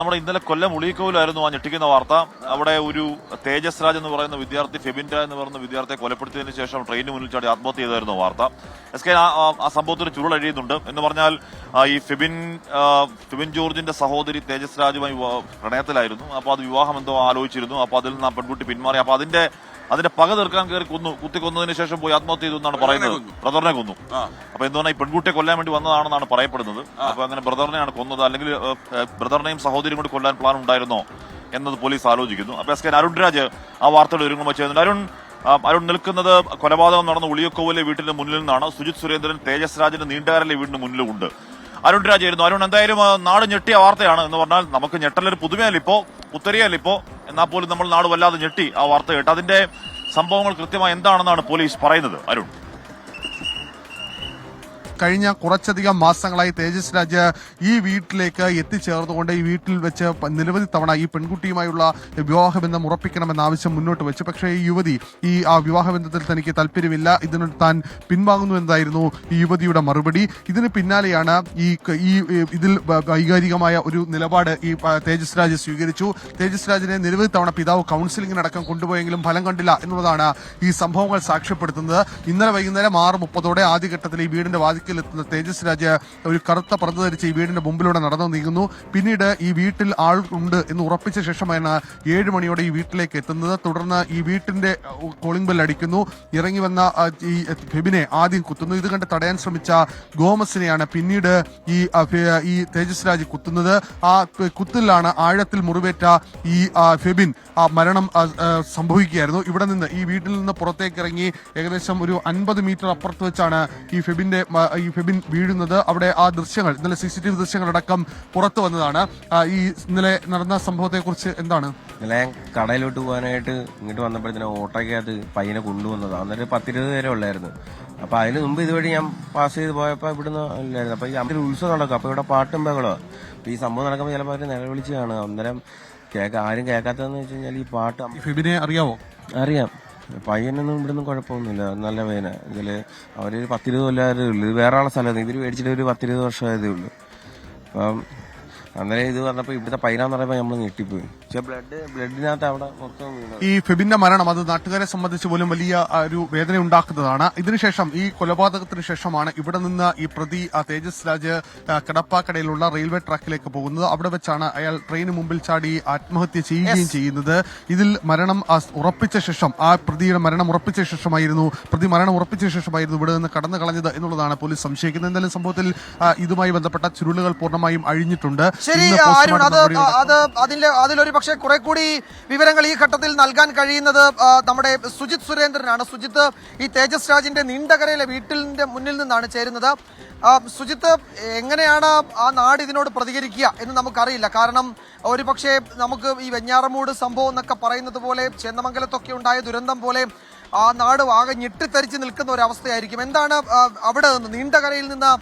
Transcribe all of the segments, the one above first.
നമ്മുടെ ഇന്നലെ കൊല്ലം ഉളിക്കോവിലായിരുന്നു ആ ഞെട്ടിക്കുന്ന വാർത്ത. അവിടെ ഒരു തേജസ് രാജ് എന്ന് പറയുന്ന വിദ്യാർത്ഥി, ഫെബിൻ രാജ് എന്ന് പറയുന്ന വിദ്യാർത്ഥിയെ കൊലപ്പെടുത്തിയതിനു ശേഷം ട്രെയിനിന് മുന്നിൽ ചാടി ആത്മഹത്യ ചെയ്തായിരുന്നു വാർത്ത. SK ആ സംഭവത്തിന് ചുരുളഴിയുന്നുണ്ട്. എന്ന് പറഞ്ഞാൽ ഈ ഫെബിൻ ജോർജിന്റെ സഹോദരി തേജസ് രാജുമായി പ്രണയത്തിലായിരുന്നു. അപ്പോൾ അത് വിവാഹം എന്തോ ആലോചിച്ചിരുന്നു. അപ്പോൾ അതിൽ നിന്ന് ആ പെൺകുട്ടി പിന്മാറി. അപ്പോൾ അതിന്റെ പക തീർക്കാൻ കയറി കുത്തിക്കൊന്നതിന് ശേഷം പോയി ആത്മഹത്യ ചെയ്തു എന്നാണ് പറയുന്നത്. ബ്രദറിനെ കൊന്നു. അപ്പൊ എന്താണ് ഈ പെൺകുട്ടിയെ കൊല്ലാൻ വേണ്ടി വന്നതാണെന്നാണ് പറയപ്പെടുന്നത്. അപ്പൊ അങ്ങനെ ബ്രദറിനെയാണ് കൊന്നത്, അല്ലെങ്കിൽ ബ്രദറിനെയും സഹോദരിയും കൂടി കൊല്ലാൻ പ്ലാൻ ഉണ്ടായിരുന്നോ എന്നത് പോലീസ് ആലോചിക്കുന്നു. അപ്പൊ SK അരുൺ രാജ് ആ വാർത്തയുടെ ഒരുങ്ങുമ്പോൾ ചെയ്യുന്നുണ്ട്. അരുൺ നിൽക്കുന്നത് കൊലപാതകം നടന്ന ഉളിയക്കോവിലെ വീട്ടിന്റെ മുന്നിൽ നിന്നാണ്. സുജിത് സുരേന്ദ്രൻ തേജസ് രാജിന്റെ നീണ്ടകാരലെ വീടിന് മുന്നിലുണ്ട്. അരുൺ രാജായിരുന്നു. അരുൺ, എന്തായാലും നാട് ഞെട്ടിയ വാർത്തയാണ്. എന്ന് പറഞ്ഞാൽ നമുക്ക് ഞെട്ടലൊരു പുതുമയല്ലിപ്പോ, പുത്തരിയല്ലിപ്പോ, എന്നാൽ പോലും നമ്മൾ നാട് വല്ലാതെ ഞെട്ടി ആ വാർത്ത കേട്ട്. അതിന്റെ സംഭവങ്ങൾ കൃത്യമായി എന്താണെന്നാണ് പോലീസ് പറയുന്നത്? അരുൺ, കഴിഞ്ഞ കുറച്ചധികം മാസങ്ങളായി തേജസ് രാജ് ഈ വീട്ടിലേക്ക് എത്തിച്ചേർന്നുകൊണ്ട് ഈ വീട്ടിൽ വെച്ച് നിരവധി തവണ ഈ പെൺകുട്ടിയുമായുള്ള വിവാഹബന്ധം ഉറപ്പിക്കണമെന്ന ആവശ്യം മുന്നോട്ട് വെച്ചു. പക്ഷേ ഈ യുവതി ആ വിവാഹബന്ധത്തിൽ തനിക്ക് താല്പര്യമില്ല, ഇതിന് താൻ പിൻവാങ്ങുന്നു എന്നതായിരുന്നു ഈ യുവതിയുടെ മറുപടി. ഇതിന് പിന്നാലെയാണ് ഇതിൽ വൈകാരികമായ ഒരു നിലപാട് ഈ തേജസ് രാജ് സ്വീകരിച്ചു. തേജസ് രാജിനെ നിരവധി തവണ പിതാവ് കൌൺസിലിംഗിനടക്കം കൊണ്ടുപോയെങ്കിലും ഫലം കണ്ടില്ല എന്നുള്ളതാണ് ഈ സംഭവങ്ങൾ സാക്ഷ്യപ്പെടുത്തുന്നത്. ഇന്നലെ വൈകുന്നേരം 6:30 ആദ്യഘട്ടത്തിൽ ഈ വീടിന്റെ വാതിക്കൽ എത്തുന്ന തേജസ് രാജ് ഒരു കറുത്ത പർദ്ദ ധരിച്ച് ഈ വീടിന്റെ മുമ്പിലൂടെ നടന്നു നീങ്ങുന്നു. പിന്നീട് ഈ വീട്ടിൽ ആൾ ഉണ്ട് എന്ന് ഉറപ്പിച്ച ശേഷമാണ് 7 മണിയോടെ ഈ വീട്ടിലേക്ക് എത്തുന്നത്. തുടർന്ന് ഈ വീട്ടിന്റെ കോളിംഗ് ബെൽ അടിക്കുന്നു. ഇറങ്ങി വന്ന ഈ ഫെബിനെ ആദ്യം കുത്തുന്നു. ഇത് കണ്ട് തടയാൻ ശ്രമിച്ച ഗോമസിനെയാണ് പിന്നീട് ഈ തേജസ് രാജ് കുത്തുന്നത്. ആ കുത്തിലാണ് ആഴത്തിൽ മുറിവേറ്റ ഈ ഫെബിൻ മരണം സംഭവിക്കുകയായിരുന്നു. ഇവിടെ നിന്ന് ഈ വീട്ടിൽ നിന്ന് പുറത്തേക്ക് ഇറങ്ങി ഏകദേശം ഒരു 50 മീറ്റർ അപ്പുറത്ത് വെച്ചാണ് ഈ ഫെബിൻ വീഴുന്നത്. അവിടെ ആ ദൃശ്യങ്ങൾ, ഇന്നലെ CCTV ദൃശ്യങ്ങളടക്കം പുറത്തു വന്നതാണ്. ഈ ഇന്നലെ നടന്ന സംഭവത്തെ കുറിച്ച് എന്താണ്? ഇന്നലെ ഞാൻ കടയിലോട്ട് പോകാനായിട്ട് ഇങ്ങോട്ട് വന്നപ്പോഴത്തേന് ഓട്ടോയ്ക്കകത്ത് പയ്യനെ കൊണ്ടുവന്നത്. അന്നേരം 10-20 പേരെ ഉള്ളായിരുന്നു. അപ്പൊ അതിന് മുമ്പ് ഇതുവഴി ഞാൻ പാസ് ചെയ്ത് പോയപ്പോ ഇവിടുന്ന് ഇല്ലായിരുന്നു. അപ്പൊ ഈ ഉത്സവം നടക്കും. അപ്പൊ ഇവിടെ പാട്ടും ബഹളോ. ഈ സംഭവം നടക്കുമ്പോൾ ചിലപ്പോൾ അവര് നിലവിളിച്ച് കാണുക. അന്നേരം ആരും കേൾക്കാത്തതെന്ന് വെച്ച് കഴിഞ്ഞാൽ ഈ പാട്ട്. ഫെബിനെ അറിയാവോ? അറിയാം. പയ്യനൊന്നും ഇവിടുന്ന് കുഴപ്പമൊന്നുമില്ല, നല്ല പയ്യന. ഇതില് അവര് 10-20 കൊല്ലായതേ ഉള്ളൂ. ഇത് വേറെ ആളെ സ്ഥലത്ത് ഇവര് മേടിച്ചിട്ട് ഒരു 10-20 വർഷമായതേ ഉള്ളൂ. അപ്പം അന്നേരം ഇത് പറഞ്ഞപ്പോ ഇവിടുത്തെ പൈനാന്ന് പറയുമ്പോ നമ്മൾ ഞെട്ടിപ്പോയി. പക്ഷെ ബ്ലഡിനകത്ത് അവിടെ മൊത്തം ഈ ഫെബിന്റെ മരണം അത് നാട്ടുകാരെ സംബന്ധിച്ച് പോലും വലിയ ഒരു വേദന ഉണ്ടാക്കുന്നതാണ്. ഇതിനുശേഷം ഈ കൊലപാതകത്തിന് ശേഷമാണ് ഇവിടെ നിന്ന് ഈ പ്രതി തേജസ് രാജ് കടപ്പാക്കടയിലുള്ള റെയിൽവേ ട്രാക്കിലേക്ക് പോകുന്നത്. അവിടെ വെച്ചാണ് അയാൾ ട്രെയിന് മുമ്പിൽ ചാടി ആത്മഹത്യ ചെയ്യുകയും ചെയ്യുന്നത്. ഇതിൽ മരണം ഉറപ്പിച്ച ശേഷം പ്രതി മരണം ഉറപ്പിച്ച ശേഷമായിരുന്നു ഇവിടെ നിന്ന് കടന്നു കളഞ്ഞത് എന്നുള്ളതാണ് പോലീസ് സംശയിക്കുന്നത്. എന്തായാലും സംഭവത്തിൽ ഇതുമായി ബന്ധപ്പെട്ട ചുരുളുകൾ പൂർണ്ണമായും അഴിഞ്ഞിട്ടുണ്ട്. ശരി അരുൺ, അതിലൊരു പക്ഷേ കുറെ കൂടി വിവരങ്ങൾ ഈ ഘട്ടത്തിൽ നൽകാൻ കഴിയുന്നത് നമ്മുടെ സുജിത് സുരേന്ദ്രനാണ്. സുജിത്ത് ഈ തേജസ് രാജിന്റെ നീണ്ടകരയിലെ വീട്ടിന്റെ മുന്നിൽ നിന്നാണ് ചേരുന്നത്. സുജിത്ത്, എങ്ങനെയാണ് ആ നാട് ഇതിനോട് പ്രതികരിക്കുക എന്ന് നമുക്കറിയില്ല. കാരണം ഒരു പക്ഷേ നമുക്ക് ഈ വെഞ്ഞാറമൂട് സംഭവം എന്നൊക്കെ പറയുന്നത് പോലെ, ചേന്നമംഗലത്തൊക്കെ ഉണ്ടായ ദുരന്തം പോലെ ആ നാട് ആകെ ഞെട്ടിത്തരിച്ച് നിൽക്കുന്ന ഒരു അവസ്ഥയായിരിക്കും. എന്താണ് അവിടെ നിന്ന് നീണ്ടകരയിൽ നിന്ന്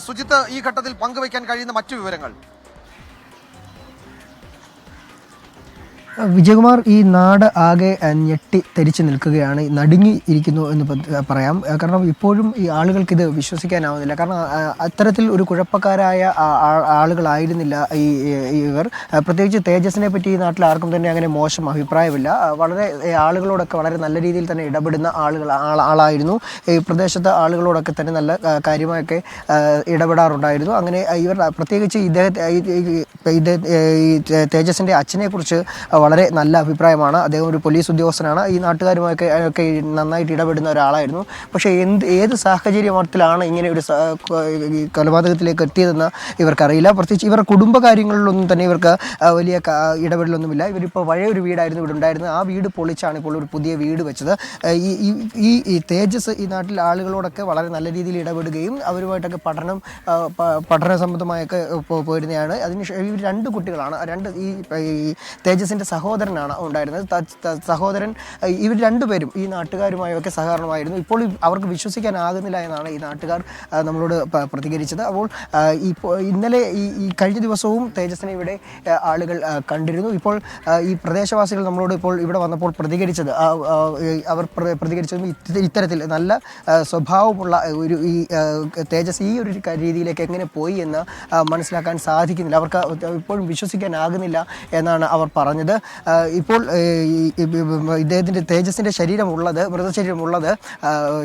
സുജിത്ത് ഈ ഘട്ടത്തിൽ പങ്കുവയ്ക്കാൻ കഴിയുന്ന മറ്റു വിവരങ്ങൾ? വിജയകുമാർ, ഈ നാട് ആകെ ഞെട്ടി തെരിച്ചു നിൽക്കുകയാണ്, നടുങ്ങി ഇരിക്കുന്നു എന്ന് പറയാം. കാരണം ഇപ്പോഴും ഈ ആളുകൾക്ക് ഇത് വിശ്വസിക്കാനാവുന്നില്ല. കാരണം അത്തരത്തിൽ ഒരു കുഴപ്പക്കാരായ ആളുകളായിരുന്നില്ല ഇവർ. പ്രത്യേകിച്ച് തേജസിനെ പറ്റി ഈ നാട്ടിൽ ആർക്കും തന്നെ അങ്ങനെ മോശം അഭിപ്രായമില്ല. വളരെ ആളുകളോടൊക്കെ വളരെ നല്ല രീതിയിൽ തന്നെ ഇടപെടുന്ന ആളായിരുന്നു. ഈ പ്രദേശത്തെ ആളുകളോടൊക്കെ തന്നെ നല്ല കാര്യമായൊക്കെ ഇടപെടാറുണ്ടായിരുന്നു. അങ്ങനെ ഇവർ പ്രത്യേകിച്ച് ഈ തേജസിന്റെ അച്ഛനെ കുറിച്ച് വളരെ നല്ല അഭിപ്രായമാണ്. അദ്ദേഹം ഒരു പോലീസ് ഉദ്യോഗസ്ഥനാണ്. ഈ നാട്ടുകാരുമൊക്കെ നന്നായിട്ട് ഇടപെടുന്ന ഒരാളായിരുന്നു. പക്ഷേ ഏത് സാഹചര്യത്തിലാണ് ഇങ്ങനെ ഒരു കൊലപാതകത്തിലേക്ക് എത്തിയതെന്ന് ഇവർക്കറിയില്ല. പ്രത്യേകിച്ച് ഇവരുടെ കുടുംബകാര്യങ്ങളിലൊന്നും തന്നെ ഇവർക്ക് വലിയ ഇടപെടലൊന്നുമില്ല. ഇവരിപ്പോൾ പഴയ ഒരു വീടായിരുന്നു ഇവിടെ ഉണ്ടായിരുന്നത്. ആ വീട് പൊളിച്ചാണ് ഇപ്പോൾ ഒരു പുതിയ വീട് വെച്ചത്. ഈ തേജസ് ഈ നാട്ടിൽ ആളുകളോടൊക്കെ വളരെ നല്ല രീതിയിൽ ഇടപെടുകയും അവരുമായിട്ടൊക്കെ പഠന സംബന്ധമായൊക്കെ പോയിരുന്നതാണ്. അതിന് ഇവർ 2 കുട്ടികളാണ്. ഈ തേജസിന്റെ സഹോദരനാണ് ഉണ്ടായിരുന്നത്. സഹോദരൻ ഇവർ രണ്ടുപേരും ഈ നാട്ടുകാരുമായൊക്കെ സഹകരണമായിരുന്നു. ഇപ്പോൾ അവർക്ക് വിശ്വസിക്കാനാകുന്നില്ല എന്നാണ് ഈ നാട്ടുകാർ നമ്മളോട് പ്രതികരിച്ചത്. അപ്പോൾ ഇന്നലെ ഈ കഴിഞ്ഞ ദിവസവും തേജസ്സിനെ ഇവിടെ ആളുകൾ കണ്ടിരുന്നു. ഇപ്പോൾ ഈ പ്രദേശവാസികൾ നമ്മളോട് ഇപ്പോൾ ഇവിടെ വന്നപ്പോൾ പ്രതികരിച്ചത് അവർ പ്രതികരിച്ചതും ഇത്തരത്തിൽ നല്ല സ്വഭാവമുള്ള ഒരു ഈ തേജസ് ഈ ഒരു രീതിയിലേക്ക് എങ്ങനെ പോയി എന്ന് മനസ്സിലാക്കാൻ സാധിക്കുന്നില്ല. അവർക്ക് ഇപ്പോഴും വിശ്വസിക്കാനാകുന്നില്ല എന്നാണ് അവർ പറഞ്ഞത്. ഇപ്പോൾ ഇദ്ദേഹത്തിൻ്റെ തേജസ്സിൻ്റെ മൃതശരീരമുള്ളത്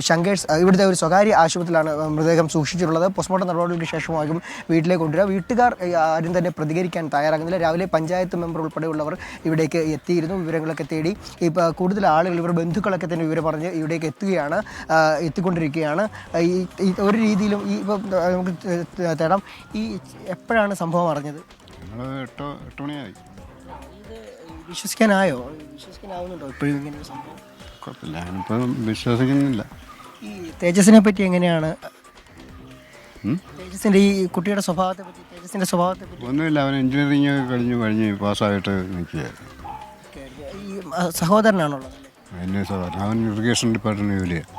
ശങ്കേഴ്സ് ഇവിടുത്തെ ഒരു സ്വകാര്യ ആശുപത്രിയിലാണ് മൃതദേഹം സൂക്ഷിച്ചിട്ടുള്ളത്. പോസ്റ്റ്മോർട്ടം നടപടിക്ക് ശേഷമാകും വീട്ടിലേക്ക് കൊണ്ടുവരിക. വീട്ടുകാർ ആരും തന്നെ പ്രതികരിക്കാൻ തയ്യാറാകുന്നില്ല. രാവിലെ പഞ്ചായത്ത് മെമ്പർ ഉൾപ്പെടെയുള്ളവർ ഇവിടേക്ക് എത്തിയിരുന്നു, വിവരങ്ങളൊക്കെ തേടി. ഇപ്പോൾ കൂടുതൽ ആളുകൾ ഇവരുടെ ബന്ധുക്കളൊക്കെ തന്നെ വിവരം പറഞ്ഞ് ഇവിടേക്ക് എത്തിക്കൊണ്ടിരിക്കുകയാണ്. ഈ ഒരു രീതിയിലും ഈ നമുക്ക് തേടാം. ഈ എപ്പോഴാണ് സംഭവം അറിഞ്ഞത്? 8 മണിയായി. വിശ്വസിക്കാനാവുന്നുണ്ടോ ഇപ്പോഴും ഇങ്ങനെ ഒരു സംഭവം? കുഴപ്പമില്ല, ഞാനിപ്പം വിശ്വസിക്കുന്നില്ല. ഈ തേജസ്സിനെ പറ്റി എങ്ങനെയാണ്? തേജസ്സിൻ്റെ ഈ കുട്ടിയുടെ സ്വഭാവത്തെ പറ്റി, തേജസ്സിൻ്റെ സ്വഭാവത്തെ പറ്റി ഒന്നുമില്ല, അവൻ എഞ്ചിനീയറിങ് കഴിഞ്ഞ് പാസ്സായിട്ട് നിൽക്കുകയായിരുന്നു. ഈ സഹോദരനാണുള്ളത്? എന്നെ സാധാരണ അവൻ ഇറിഗേഷൻ ഡിപ്പാർട്ട്മെൻറ്റ് ജോലിയാണ്.